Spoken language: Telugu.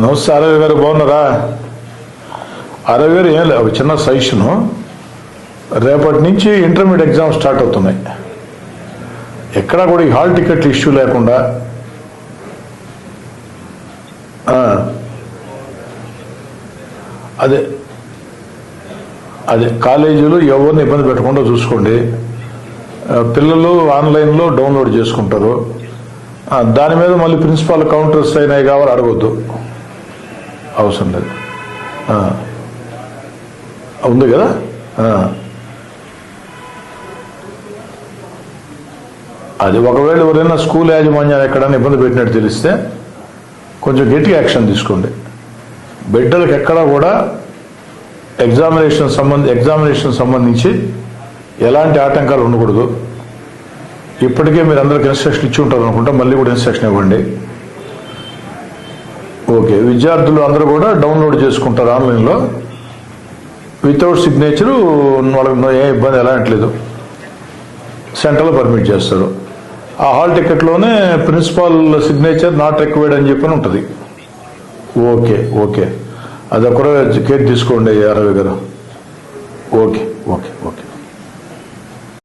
నమస్తే అరవి గారు, బాగున్నారా? అరవి గారు, ఏం లేదు, చిన్న సజెషను. రేపటి నుంచి ఇంటర్మీడియట్ ఎగ్జామ్ స్టార్ట్ అవుతున్నాయి. ఎక్కడా కూడా ఈ హాల్ టికెట్లు ఇష్యూ లేకుండా అదే అదే కాలేజీలు ఎవరిని ఇబ్బంది పెట్టకుండా చూసుకోండి. పిల్లలు ఆన్లైన్లో డౌన్లోడ్ చేసుకుంటారు. దాని మీద మళ్ళీ ప్రిన్సిపాల్ కౌంటర్స్ అయినాయి కావాలి అడగొద్దు, అవసరం లేదు. ఉంది కదా. అది ఒకవేళ ఎవరైనా స్కూల్ యాజమాన్యాలు ఎక్కడైనా ఇబ్బంది పెట్టినట్టు తెలిస్తే కొంచెం గట్టిగా యాక్షన్ తీసుకోండి. బిడ్డలకు ఎక్కడా కూడా ఎగ్జామినేషన్ సంబంధించి ఎలాంటి ఆటంకాలు ఉండకూడదు. ఇప్పటికే మీరు అందరికి ఇన్స్ట్రక్షన్ ఇచ్చి ఉంటారు అనుకుంటా, మళ్ళీ కూడా ఇన్స్ట్రక్షన్ ఇవ్వండి. ఓకే, విద్యార్థులు అందరూ కూడా డౌన్లోడ్ చేసుకుంటారు ఆన్లైన్లో వితౌట్ సిగ్నేచరు. వాళ్ళకి ఏ ఇబ్బంది ఎలాంటిలేదు, సెంటర్లో పర్మిట్ చేస్తారు. ఆ హాల్ టికెట్లోనే ప్రిన్సిపాల్ సిగ్నేచర్ నాట్ రిక్వైర్డ్ అని చెప్పని ఉంటుంది. ఓకే ఓకే, అదొకరు కేర్ తీసుకోండి అరవి గారు. Okay okay okay.